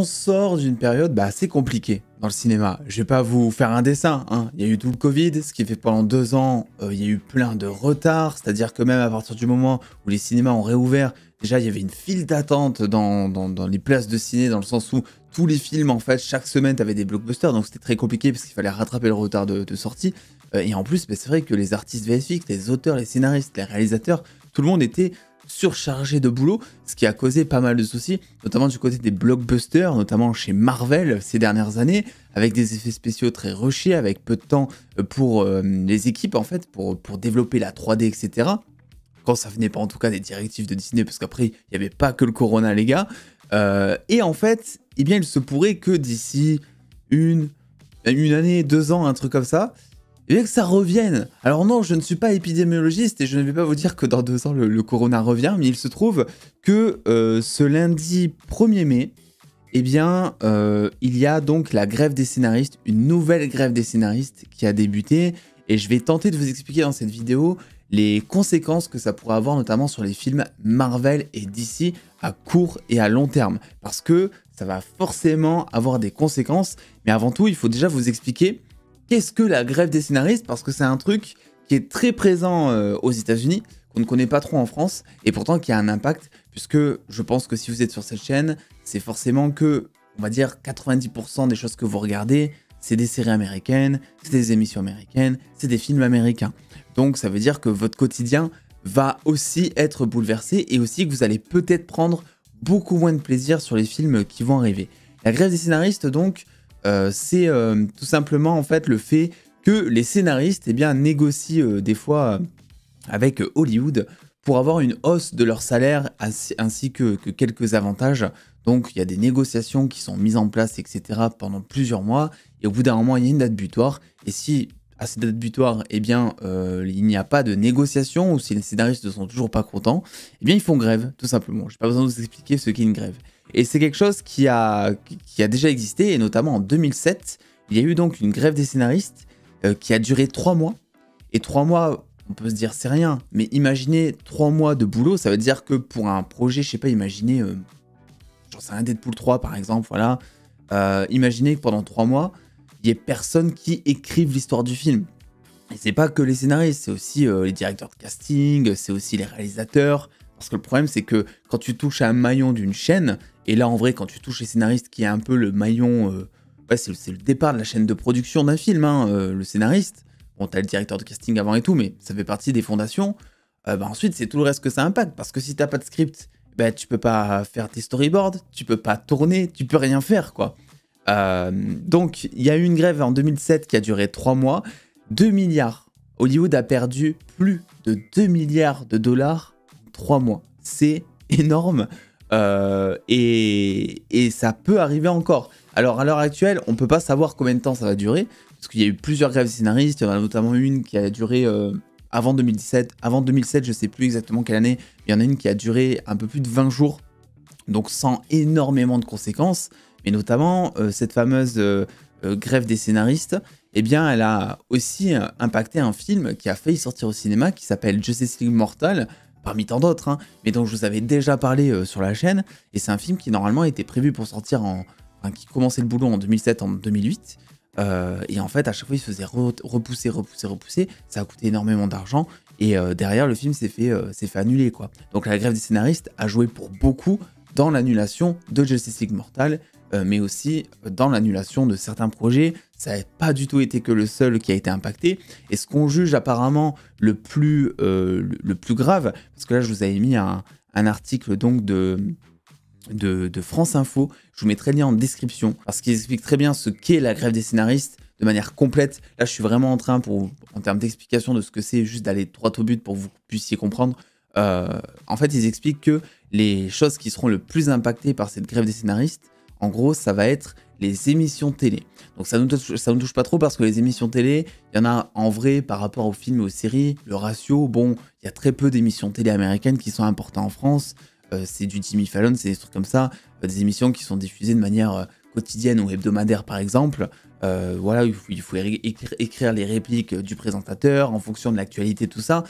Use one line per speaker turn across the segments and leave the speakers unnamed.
On sort d'une période assez compliquée dans le cinéma. Je vais pas vous faire un dessin, hein. Il y a eu tout le Covid, ce qui fait que pendant 2 ans, il y a eu plein de retards. C'est-à-dire que même à partir du moment où les cinémas ont réouvert, déjà il y avait une file d'attente dans les places de ciné, dans le sens où tous les films, en fait, chaque semaine, tu avais des blockbusters, donc c'était très compliqué parce qu'il fallait rattraper le retard de sortie. Et en plus, c'est vrai que les artistes VFX, les auteurs, les scénaristes, les réalisateurs, tout le monde était surchargé de boulot, ce qui a causé pas mal de soucis, notamment du côté des blockbusters, notamment chez Marvel ces dernières années, avec des effets spéciaux très rushés, avec peu de temps pour les équipes, en fait, pour développer la 3D, etc. Quand ça venait pas en tout cas des directives de Disney, parce qu'après, il n'y avait pas que le Corona, les gars. Et en fait, eh bien, il se pourrait que d'ici une année, 2 ans, un truc comme ça, et bien que ça revienne. Alors non, je ne suis pas épidémiologiste et je ne vais pas vous dire que dans 2 ans le corona revient, mais il se trouve que ce lundi 1er mai, eh bien, il y a donc la grève des scénaristes, une nouvelle grève des scénaristes qui a débuté, et je vais tenter de vous expliquer dans cette vidéo les conséquences que ça pourrait avoir notamment sur les films Marvel et DC à court et à long terme, parce que ça va forcément avoir des conséquences, mais avant tout, il faut déjà vous expliquer qu'est-ce que la grève des scénaristes, parce que c'est un truc qui est très présent aux États-Unis, qu'on ne connaît pas trop en France, et pourtant qui a un impact, puisque je pense que si vous êtes sur cette chaîne, c'est forcément que, on va dire, 90% des choses que vous regardez, c'est des séries américaines, c'est des émissions américaines, c'est des films américains. Donc ça veut dire que votre quotidien va aussi être bouleversé, et aussi que vous allez peut-être prendre beaucoup moins de plaisir sur les films qui vont arriver. La grève des scénaristes, donc, c'est tout simplement en fait le fait que les scénaristes négocient des fois avec Hollywood pour avoir une hausse de leur salaire ainsi que quelques avantages. Donc il y a des négociations qui sont mises en place, etc. pendant plusieurs mois, et au bout d'un moment il y a une date butoir, et si à cette date butoir il n'y a pas de négociation, ou si les scénaristes ne sont toujours pas contents, eh bien ils font grève tout simplement. Je n'ai pas besoin de vous expliquer ce qu'est une grève. Et c'est quelque chose qui a déjà existé, et notamment en 2007, il y a eu donc une grève des scénaristes qui a duré 3 mois. Et 3 mois, on peut se dire c'est rien, mais imaginez 3 mois de boulot, ça veut dire que pour un projet, je sais pas, imaginez, j'en sais rien, Deadpool 3 par exemple, voilà. Imaginez que pendant 3 mois, il y ait personne qui écrive l'histoire du film. Et c'est pas que les scénaristes, c'est aussi les directeurs de casting, c'est aussi les réalisateurs. Parce que le problème, c'est que quand tu touches à un maillon d'une chaîne, et là en vrai, quand tu touches les scénaristes, qui est un peu le maillon, c'est le départ de la chaîne de production d'un film, hein, le scénariste. Bon, t'as le directeur de casting avant et tout, mais ça fait partie des fondations. Ensuite, c'est tout le reste que ça impacte. Parce que si t'as pas de script, tu peux pas faire tes storyboards, tu peux pas tourner, tu peux rien faire, quoi. Donc, il y a eu une grève en 2007 qui a duré 3 mois. 2 milliards. Hollywood a perdu plus de 2 milliards de dollars en 3 mois. C'est énorme. Et ça peut arriver encore. Alors, à l'heure actuelle, on peut pas savoir combien de temps ça va durer, parce qu'il y a eu plusieurs grèves scénaristes. Il y en a notamment une qui a duré avant 2017. Avant 2007, je sais plus exactement quelle année. Il y en a une qui a duré un peu plus de 20 jours. Donc, sans énormément de conséquences. Mais notamment, cette fameuse grève des scénaristes, eh bien, elle a aussi impacté un film qui a failli sortir au cinéma, qui s'appelle Justice League Mortal, parmi tant d'autres, hein, mais dont je vous avais déjà parlé sur la chaîne. Et c'est un film qui normalement était prévu pour sortir qui commençait le boulot en 2007, en 2008. Et en fait, à chaque fois, il se faisait repousser. Ça a coûté énormément d'argent. Et derrière, le film s'est fait annuler, quoi. Donc la grève des scénaristes a joué pour beaucoup dans l'annulation de Justice League Mortal, mais aussi dans l'annulation de certains projets. Ça n'a pas du tout été que le seul qui a été impacté. Et ce qu'on juge apparemment le plus grave, parce que là je vous avais mis un article donc de France Info, je vous mettrai le lien en description, parce qu'il explique très bien ce qu'est la grève des scénaristes de manière complète. Là je suis vraiment en train, en termes d'explication de ce que c'est, juste d'aller droit au but pour que vous puissiez comprendre. En fait, ils expliquent que les choses qui seront le plus impactées par cette grève des scénaristes, en gros, ça va être les émissions télé. Donc ça nous touche pas trop, parce que les émissions télé, il y en a en vrai par rapport aux films et aux séries, le ratio, bon, il y a très peu d'émissions télé américaines qui sont importantes en France. C'est du Jimmy Fallon, c'est des trucs comme ça, des émissions qui sont diffusées de manière quotidienne ou hebdomadaire par exemple. Voilà, il faut écrire les répliques du présentateur en fonction de l'actualité, tout ça.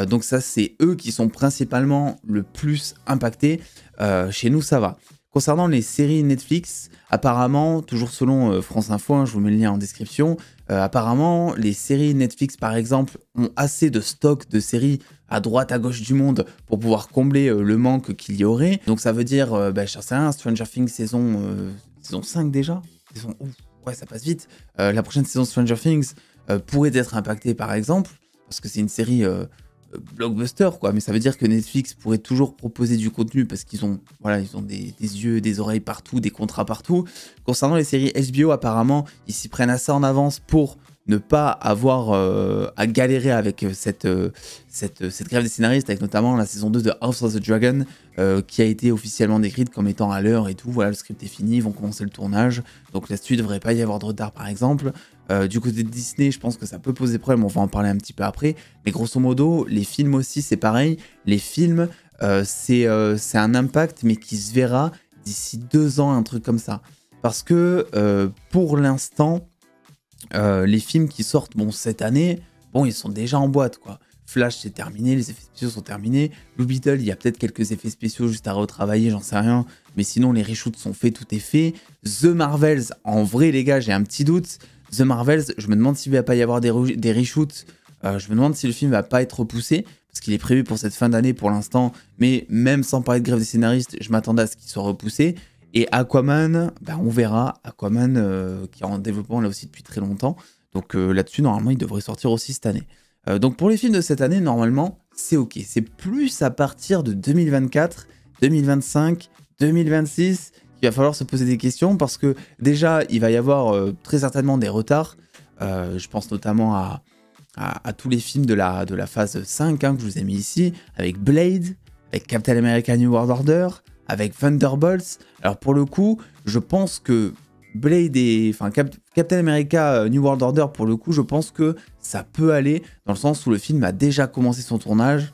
Donc ça, c'est eux qui sont principalement le plus impactés. Chez nous, ça va. Concernant les séries Netflix, apparemment, toujours selon France Info, hein, je vous mets le lien en description, apparemment, les séries Netflix, par exemple, ont assez de stock de séries à droite, à gauche du monde pour pouvoir combler le manque qu'il y aurait. Donc ça veut dire, je sais rien, Stranger Things saison 5 déjà ouf, ouais, ça passe vite. La prochaine saison Stranger Things pourrait être impactée, par exemple, parce que c'est une série blockbuster, quoi. Mais ça veut dire que Netflix pourrait toujours proposer du contenu parce qu'ils ont, voilà, ils ont des yeux, des oreilles partout, des contrats partout. Concernant les séries HBO, apparemment, ils s'y prennent assez en avance pour ne pas avoir à galérer avec cette grève des scénaristes, avec notamment la saison 2 de House of the Dragon, qui a été officiellement décrite comme étant à l'heure et tout. Voilà, le script est fini, ils vont commencer le tournage. Donc là-dessus, il ne devrait pas y avoir de retard, par exemple. Du côté de Disney, je pense que ça peut poser problème, on va en parler un petit peu après. Mais grosso modo, les films aussi, c'est pareil. Les films, c'est un impact, mais qui se verra d'ici 2 ans, un truc comme ça. Parce que pour l'instant, les films qui sortent cette année, ils sont déjà en boîte, quoi. Flash, c'est terminé, les effets spéciaux sont terminés. Blue Beetle, il y a peut-être quelques effets spéciaux juste à retravailler, j'en sais rien. Mais sinon, les reshoots sont faits, tout est fait. The Marvels, en vrai, les gars, j'ai un petit doute. The Marvels, je me demande s'il va pas y avoir des reshoots. Je me demande si le film va pas être repoussé, parce qu'il est prévu pour cette fin d'année pour l'instant. Mais même sans parler de grève des scénaristes, je m'attendais à ce qu'il soit repoussé. Et Aquaman, on verra. Aquaman qui est en développement là aussi depuis très longtemps. Donc là-dessus, normalement, il devrait sortir aussi cette année. Donc pour les films de cette année, normalement, c'est ok. C'est plus à partir de 2024, 2025, 2026 qu'il va falloir se poser des questions parce que déjà, il va y avoir très certainement des retards. Je pense notamment à tous les films de la phase 5 hein, que je vous ai mis ici, avec Blade, avec Captain America New World Order, avec Thunderbolts. Alors pour le coup, je pense que Blade et Captain America New World Order, pour le coup, je pense que ça peut aller dans le sens où le film a déjà commencé son tournage.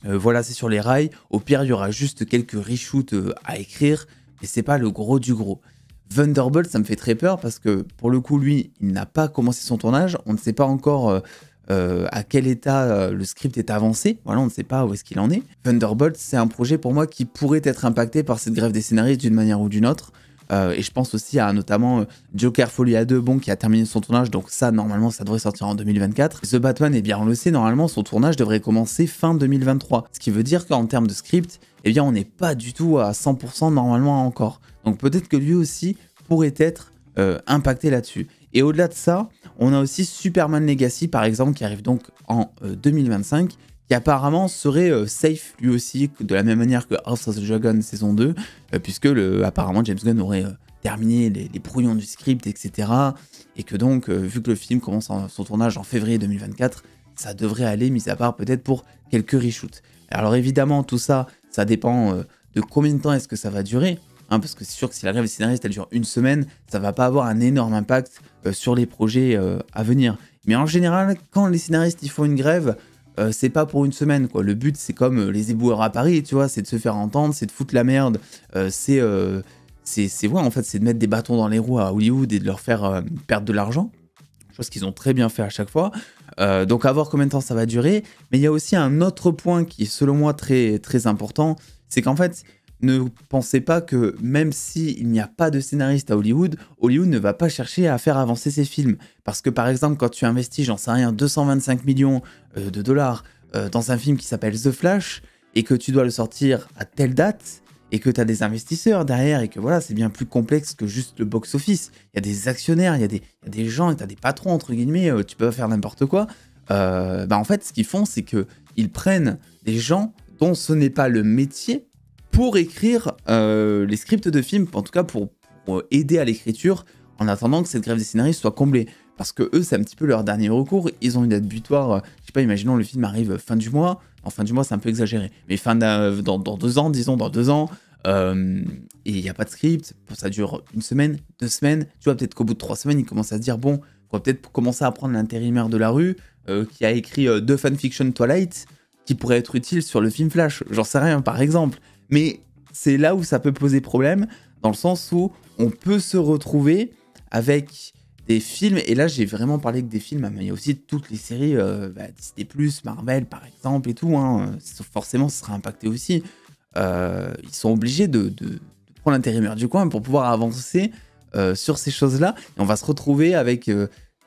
Voilà, c'est sur les rails. Au pire, il y aura juste quelques reshoots à écrire, mais c'est pas le gros du gros. Thunderbolt, ça me fait très peur parce que pour le coup, lui, il n'a pas commencé son tournage. On ne sait pas encore à quel état le script est avancé. Voilà, on ne sait pas où est-ce qu'il en est. Thunderbolt, c'est un projet pour moi qui pourrait être impacté par cette grève des scénaristes d'une manière ou d'une autre. Et je pense aussi à notamment Joker Folia 2, qui a terminé son tournage, donc ça, normalement, ça devrait sortir en 2024. The Batman, eh bien, on le sait, normalement, son tournage devrait commencer fin 2023. Ce qui veut dire qu'en termes de script, eh bien, on n'est pas du tout à 100% normalement encore. Donc peut-être que lui aussi pourrait être impacté là-dessus. Et au-delà de ça, on a aussi Superman Legacy, par exemple, qui arrive donc en 2025, qui apparemment serait safe lui aussi, de la même manière que House of the Dragon saison 2, puisque apparemment James Gunn aurait terminé les brouillons du script, etc. Et que donc, vu que le film commence son tournage en février 2024, ça devrait aller, mis à part peut-être pour quelques reshoots. Alors évidemment, tout ça, ça dépend de combien de temps est-ce que ça va durer, hein, parce que c'est sûr que si la grève des scénaristes elle dure une semaine, ça va pas avoir un énorme impact sur les projets à venir. Mais en général, quand les scénaristes ils font une grève, c'est pas pour une semaine, quoi. Le but, c'est comme les éboueurs à Paris, tu vois, c'est de se faire entendre, c'est de foutre la merde, c'est en fait, c'est de mettre des bâtons dans les roues à Hollywood et de leur faire perdre de l'argent, chose qu'ils ont très bien fait à chaque fois. Donc à voir combien de temps ça va durer. Mais il y a aussi un autre point qui est selon moi très, très important, c'est qu'en fait, ne pensez pas que même s'il n'y a pas de scénariste à Hollywood, Hollywood ne va pas chercher à faire avancer ses films. Parce que par exemple, quand tu investis, j'en sais rien, 225 millions de dollars dans un film qui s'appelle The Flash, et que tu dois le sortir à telle date, et que tu as des investisseurs derrière, et que voilà, c'est bien plus complexe que juste le box-office. Il y a des actionnaires, il y a des gens, et tu as des patrons, entre guillemets, tu peux pas faire n'importe quoi. En fait, ce qu'ils font, c'est qu'ils prennent des gens dont ce n'est pas le métier, pour écrire les scripts de films, en tout cas pour aider à l'écriture, en attendant que cette grève des scénaristes soit comblée. Parce que eux, c'est un petit peu leur dernier recours, ils ont une date butoir, je sais pas, imaginons le film arrive fin du mois, en fin du mois c'est un peu exagéré, mais dans 2 ans, disons dans 2 ans, et il n'y a pas de script, ça dure 1 semaine, 2 semaines, tu vois, peut-être qu'au bout de 3 semaines, ils commencent à se dire, bon, on va peut-être commencer à prendre l'intérimaire de la rue, qui a écrit 2 fanfictions Twilight, qui pourraient être utiles sur le film Flash, j'en sais rien, par exemple. Mais c'est là où ça peut poser problème, dans le sens où on peut se retrouver avec des films, et là j'ai vraiment parlé que des films, mais il y a aussi toutes les séries Disney+, Marvel par exemple et tout, hein, forcément ça sera impacté aussi. Ils sont obligés de prends l'intérimaire du coin pour pouvoir avancer sur ces choses-là. Et on va se retrouver avec...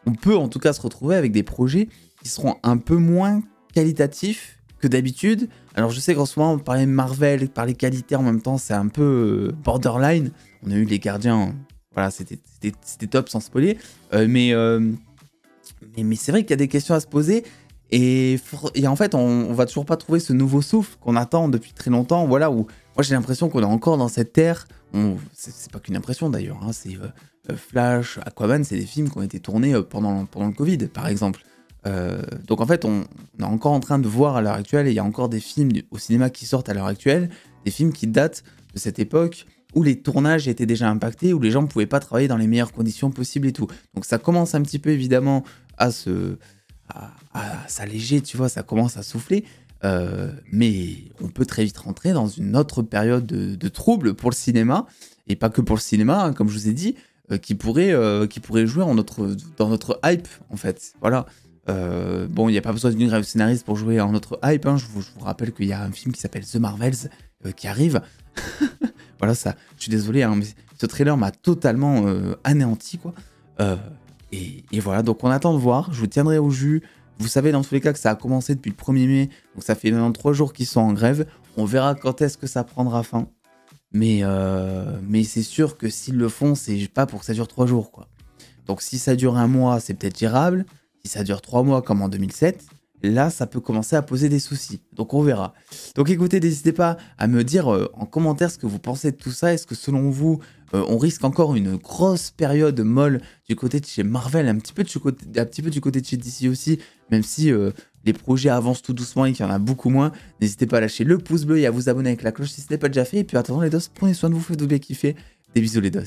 on peut en tout cas se retrouver avec des projets qui seront un peu moins qualitatifs que d'habitude. Alors je sais qu'en ce moment, on parlait de Marvel, parler qualité en même temps, c'est un peu borderline. On a eu les gardiens, voilà, c'était top sans spoiler. Mais c'est vrai qu'il y a des questions à se poser. Et en fait, on va toujours pas trouver ce nouveau souffle qu'on attend depuis très longtemps. Voilà, où moi j'ai l'impression qu'on est encore dans cette ère. C'est pas qu'une impression d'ailleurs. Hein, c'est Flash, Aquaman, c'est des films qui ont été tournés pendant le Covid, par exemple. Donc en fait, on est encore en train de voir à l'heure actuelle, et il y a encore des films au cinéma qui sortent à l'heure actuelle, des films qui datent de cette époque où les tournages étaient déjà impactés, où les gens ne pouvaient pas travailler dans les meilleures conditions possibles et tout. Donc ça commence un petit peu évidemment à s'alléger, tu vois, ça commence à souffler. Mais on peut très vite rentrer dans une autre période de trouble pour le cinéma, et pas que pour le cinéma, hein, comme je vous ai dit, qui pourrait jouer dans notre hype, en fait. Voilà. Bon, il n'y a pas besoin d'une grève scénariste pour jouer en notre hype. Hein. Je vous rappelle qu'il y a un film qui s'appelle The Marvels qui arrive. Voilà, ça. Je suis désolé, hein, mais ce trailer m'a totalement anéanti, quoi. Et voilà, donc on attend de voir. Je vous tiendrai au jus. Vous savez dans tous les cas que ça a commencé depuis le 1er mai. Donc ça fait maintenant 3 jours qu'ils sont en grève. On verra quand est-ce que ça prendra fin. Mais c'est sûr que s'ils le font, c'est pas pour que ça dure 3 jours, quoi. Donc si ça dure un mois, c'est peut-être gérable. Si ça dure 3 mois comme en 2007, là, ça peut commencer à poser des soucis. Donc on verra. Donc écoutez, n'hésitez pas à me dire en commentaire ce que vous pensez de tout ça. Est-ce que selon vous, on risque encore une grosse période molle du côté de chez Marvel, un petit peu du côté de chez DC aussi, même si les projets avancent tout doucement et qu'il y en a beaucoup moins. N'hésitez pas à lâcher le pouce bleu et à vous abonner avec la cloche si ce n'est pas déjà fait. Et puis attendant les dos, prenez soin de vous, faites-vous bien kiffer. Des bisous les dos.